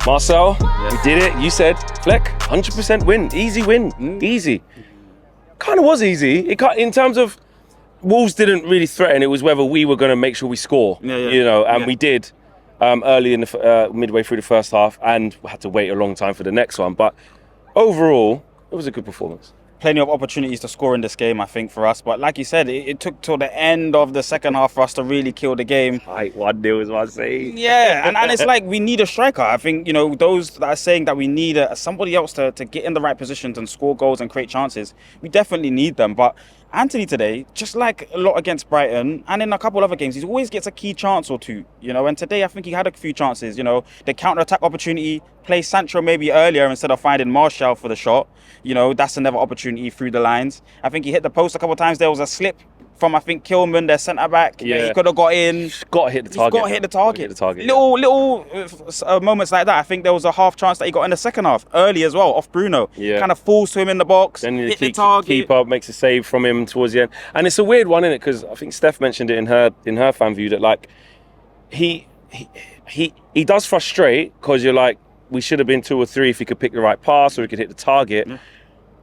Marcel, we did it. You said, Fleck, 100% win. Easy win. Easy. Kind of was easy. In terms of Wolves didn't really threaten. It was whether we were going to make sure we score. You know, and we did early in the midway through the first half, and we had to wait a long time for the next one. But overall, it was a good performance. Plenty of opportunities to score in this game, I think, for us. But like you said, it took till the end of the second half for us to really kill the game. 1-0 is what I'm saying. Yeah, and it's like we need a striker. I think, you know, those that are saying that we need somebody else to get in the right positions and score goals and create chances, we definitely need them. But Anthony today, just like a lot against Brighton and in a couple other games, he always gets a key chance or two, you know, and today I think he had a few chances, you know, the counter-attack opportunity, play Sancho maybe earlier instead of finding Marcel for the shot, you know, that's another opportunity through the lines. I think he hit the post a couple of times. There was a slip from, I think, Kilman, their centre-back. Yeah. He could have got in. Got to hit the target. He's got to hit the target. Hit the target. Little moments like that. I think there was a half chance that he got in the second half, early as well, off Bruno. Yeah. Kind of falls to him in the box, Then hit the target. Keeper makes a save from him towards the end. And it's a weird one, isn't it? Because I think Steph mentioned it in her fan view that, like, he does frustrate because you're like, we should have been 2 or 3 if he could pick the right pass or he could hit the target. Yeah.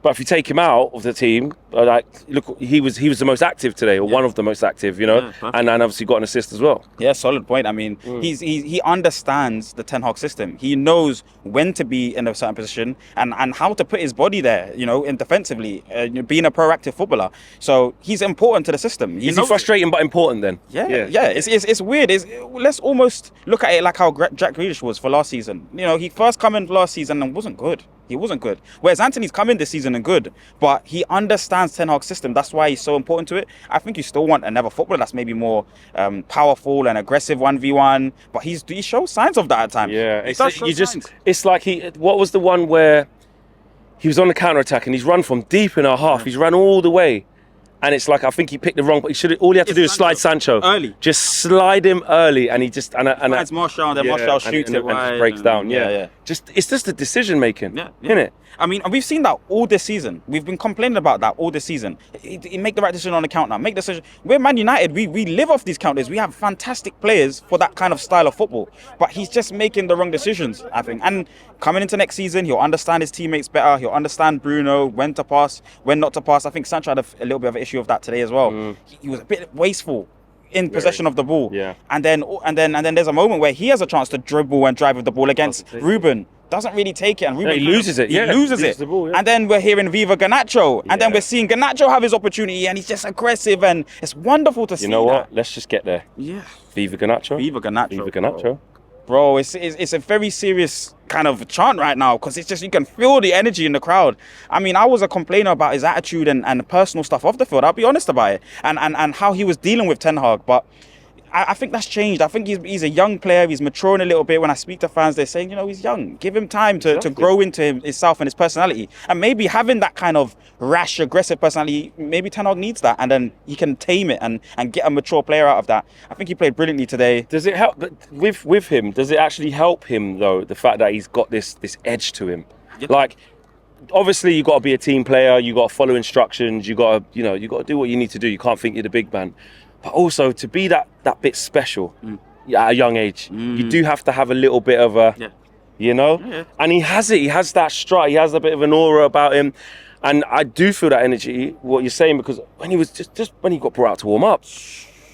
But if you take him out of the team, like, look, he was the most active today, or one of the most active, you know, and obviously got an assist as well. Yeah, solid point. I mean, he understands the Ten Hag system. He knows when to be in a certain position and how to put his body there, you know, in defensively, being a proactive footballer. So he's important to the system. Is he frustrating but important then? Yeah. It's weird. Let's almost look at it like how Jack Grealish was for last season. You know, he first came in last season and wasn't good. He wasn't good. Whereas Anthony's come in this season and good, but he understands Ten Hag's system. That's why he's so important to it. I think you still want another footballer that's maybe more powerful and aggressive 1v1, but he shows signs of that at times. Yeah, it's like what was the one where he was on the counter attack and he's run from deep in our half. He's run all the way. And it's like, I think he picked the wrong, but all he had to do is slide Sancho. Early. Just slide him early and he just... Finds Marcel and then Marcel shoots it. And just breaks down, It's just the decision making, isn't it? I mean, we've seen that all this season. We've been complaining about that all this season. He make the right decision on the counter. Make the decision. We're Man United. We live off these counters. We have fantastic players for that kind of style of football. But he's just making the wrong decisions, I think. And coming into next season, he'll understand his teammates better. He'll understand Bruno, when to pass, when not to pass. I think Sancho had a little bit of an issue of that today as well. He was a bit wasteful in possession of the ball. And then there's a moment where he has a chance to dribble and drive with the ball against Ruben. Doesn't really take it, and Ruben he loses it. He loses it. The ball, and then we're hearing VIVA Garnacho, and then we're seeing Garnacho have his opportunity, and he's just aggressive, and it's wonderful to see. You know what? Let's just get there. Yeah. VIVA Garnacho. VIVA Garnacho. VIVA Garnacho. Bro, it's a very serious kind of chant right now because it's just, you can feel the energy in the crowd. I mean, I was a complainer about his attitude and personal stuff off the field. I'll be honest about it, and how he was dealing with Ten Hag, but I think that's changed. I think he's a young player. He's maturing a little bit. When I speak to fans, they're saying, you know, he's young. Give him time to grow into himself and his personality. And maybe having that kind of rash, aggressive personality, maybe Ten Hag needs that. And then he can tame it and get a mature player out of that. I think he played brilliantly today. Does it help with him? Does it actually help him, though, the fact that he's got this edge to him? Yeah. Like, obviously, you've got to be a team player. You've got to follow instructions. You've got to do what you need to do. You can't think you're the big man. But also, to be that bit special at a young age, you do have to have a little bit of you know? Yeah. And he has it. He has that strut. He has a bit of an aura about him. And I do feel that energy, what you're saying, because when he was just when he got brought out to warm up,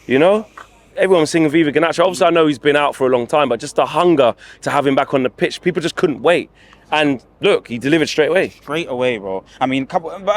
you know? Everyone was singing Viva Garnacho. Obviously, I know he's been out for a long time, but just the hunger to have him back on the pitch, people just couldn't wait. And look, he delivered straight away. Straight away, bro. I mean,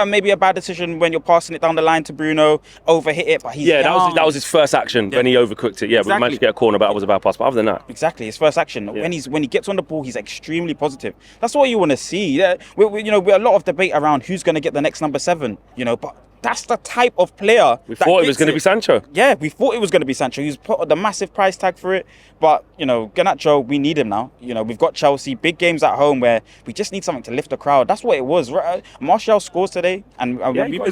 maybe a bad decision when you're passing it down the line to Bruno, overhit it, but he's young. that was his first action when he overcooked it. Yeah, exactly. We managed to get a corner, but it was a bad pass. But other than that, exactly, his first action. Yeah. When he gets on the ball, he's extremely positive. That's what you want to see. Yeah, we're a lot of debate around who's going to get the next number 7. You know, but that's the type of player. We thought it was going to be Sancho. Yeah, we thought it was going to be Sancho. He's put the massive price tag for it. But, you know, Garnacho, we need him now. You know, we've got Chelsea, big games at home where we just need something to lift the crowd. That's what it was. Marcel scores today, and we've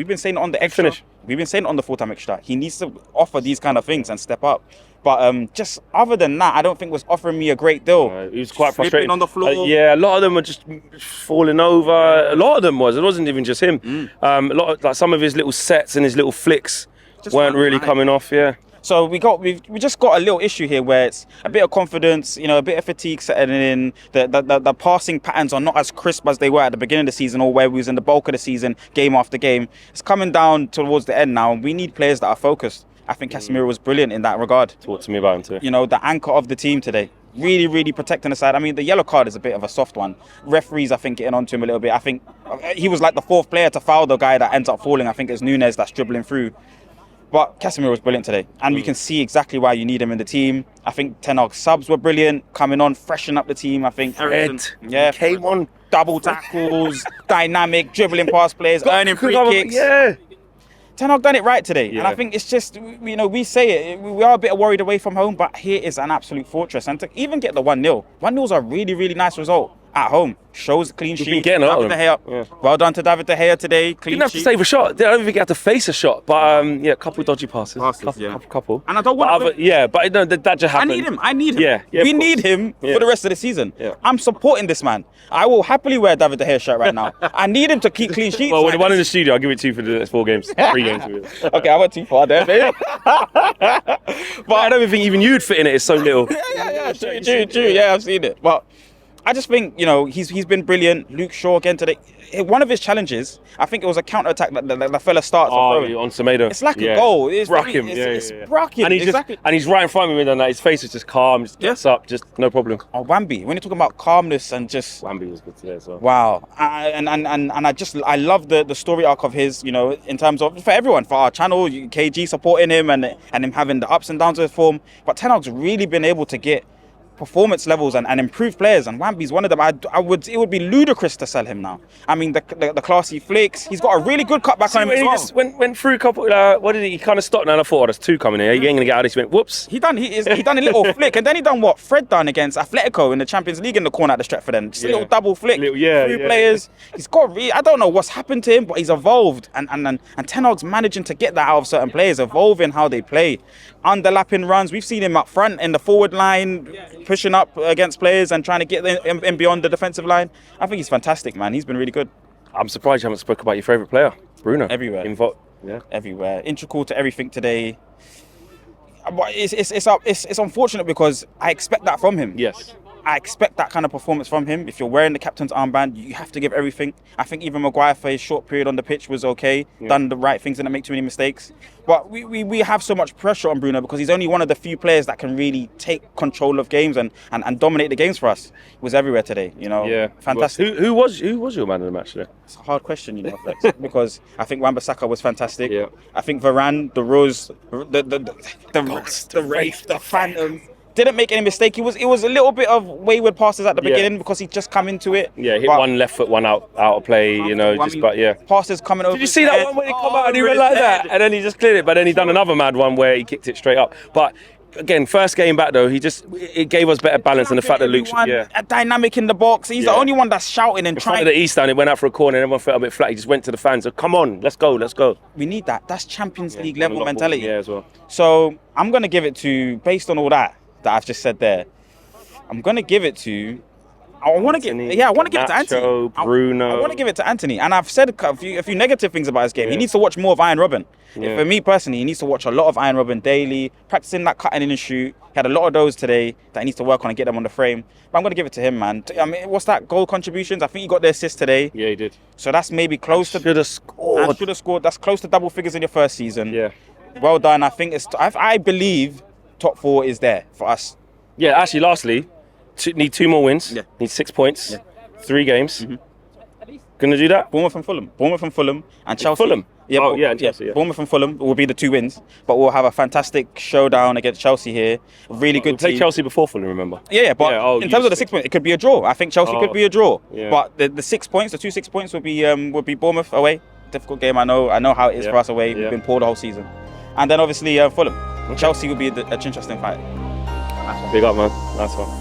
been saying it on the extra. We've been saying it on the full-time extra. He needs to offer these kind of things and step up. But just other than that, I don't think it was offering me a great deal. He was quite frustrating on the floor. Yeah, a lot of them were just falling over. A lot of them was. It wasn't even just him. A lot of, like, some of his little sets and his little flicks just weren't really coming off. Yeah. So we just got a little issue here where it's a bit of confidence, you know, a bit of fatigue setting in. The passing patterns are not as crisp as they were at the beginning of the season, or where we was in the bulk of the season, game after game. It's coming down towards the end now, and we need players that are focused. I think Casemiro was brilliant in that regard. Talk to me about him too. You know, the anchor of the team today. Really, really protecting the side. I mean, the yellow card is a bit of a soft one. Referees, I think, getting onto him a little bit. I think he was like the fourth player to foul the guy that ends up falling. I think it's Nunes that's dribbling through. But Casemiro was brilliant today. And we can see exactly why you need him in the team. I think Ten Hag's subs were brilliant. Coming on, freshen up the team. I think came on. Double tackles, dynamic, dribbling past players, earning free kicks. Yeah. Ten Hag done it right today. And I think it's just, you know, we say it, we are a bit worried away from home, but here is an absolute fortress. And to even get the 1-0, 1-0's a really, really nice result at home. Shows a clean sheet. Been getting David De Gea. Well done to David De Gea today. Clean Didn't have sheet. to save a shot. I don't think he had to face a shot, but a couple dodgy passes. Couple. And I don't want to. But no, that just happened. I need him. Yeah, we need him for the rest of the season. Yeah. I'm supporting this man. I will happily wear a David De Gea shirt right now. I need him to keep clean sheets. Well, with the one in the studio, I'll give it to you for the next 4 games. 3 games. Okay, I went too far there, baby. But I don't think even you'd fit in it. It's so little. True. Yeah, I've seen it. But I just think, you know, he's been brilliant. Luke Shaw again today. One of his challenges, I think it was a counter-attack that the fella starts on Semedo. It's like a goal. It's Bruck him. It's Bruck him. And he's right in front of him, and his face is just calm, just gets up, just no problem. Oh, Wambi, when you're talking about calmness and just... Wambi was good today as well. Wow. I love the story arc of his, you know, in terms of, for everyone, for our channel, KG supporting him and him having the ups and downs of his form. But Ten Hag's really been able to get performance levels and improve players, and Wambi's one of them. It would be ludicrous to sell him now. I mean, the classy flicks. He's got a really good cutback on him as well. He just went through a couple. What did he kind of stopped? And I thought, there's 2 coming here. He ain't gonna get out of this. He went, whoops. He done a little flick, and then he done what Fred done against Atletico in the Champions League in the corner at the Stretford end. Just a little double flick through players. He's got I don't know what's happened to him, but he's evolved, and Ten Hag's managing to get that out of certain players, evolving how they play, underlapping runs. We've seen him up front in the forward line, pushing up against players and trying to get in beyond the defensive line. I think he's fantastic, man. He's been really good. I'm surprised you haven't spoke about your favourite player, Bruno. Everywhere. Everywhere. Integral to everything today. It's unfortunate because I expect that from him. Yes. I expect that kind of performance from him. If you're wearing the captain's armband, you have to give everything. I think even Maguire for his short period on the pitch was okay, done the right things and didn't make too many mistakes. But we have so much pressure on Bruno because he's only one of the few players that can really take control of games and dominate the games for us. He was everywhere today, you know. Yeah, fantastic. Who was your man of the match today? It's a hard question, you know, Flex, because I think Wan-Bissaka was fantastic. Yeah. I think Varane, the Rose, the Wraith, the Phantom. Didn't make any mistake. It was a little bit of wayward passes at the beginning because he just come into it. Yeah, hit one left foot, one out of play. You know, passes coming over. Did you see that one when he come out and he went like that, and then he just cleared it? But then he done another mad one where he kicked it straight up. But again, first game back though, it gave us better balance than the fact that Luke's a dynamic in the box. He's the only one that's shouting and trying. In front of the East Stand, it went out for a corner and everyone felt a bit flat. He just went to the fans. So come on, let's go. We need that. That's Champions League level mentality. Yeah, as well. So I'm gonna give it to, based on all that I've just said there, I'm gonna give it to. I want to give it to Anthony. Bruno. I want to give it to Anthony, and I've said a few negative things about his game. He needs to watch more of Iron Robin. For me personally, he needs to watch a lot of Iron Robin daily, practicing that cutting in and shoot. He had a lot of those today that he needs to work on and get them on the frame. But I'm going to give it to him, man. I mean, what's that? Goal contributions? I think he got the assist today. Yeah, he did. So that's maybe close to... Should have scored. That's close to double figures in your first season. Yeah. Well done. I think I believe top 4 is there for us. Yeah, actually, lastly, need 2 more wins. Yeah. Need 6 points. Yeah. 3 games. Gonna do that? Bournemouth and Fulham. And Chelsea. Fulham? And Chelsea, yeah. Bournemouth and Fulham will be the 2 wins. But we'll have a fantastic showdown against Chelsea here. Really good team. Play Chelsea before Fulham, remember? Yeah, but in terms of the 6 points, it could be a draw. I think Chelsea could be a draw. Yeah. But the 6 points, the 2 6 points would be Bournemouth away. Difficult game, I know how it is for us away. We've been poor the whole season. And then obviously Fulham. Okay. Chelsea will be an interesting fight. Big up, man. Nice one.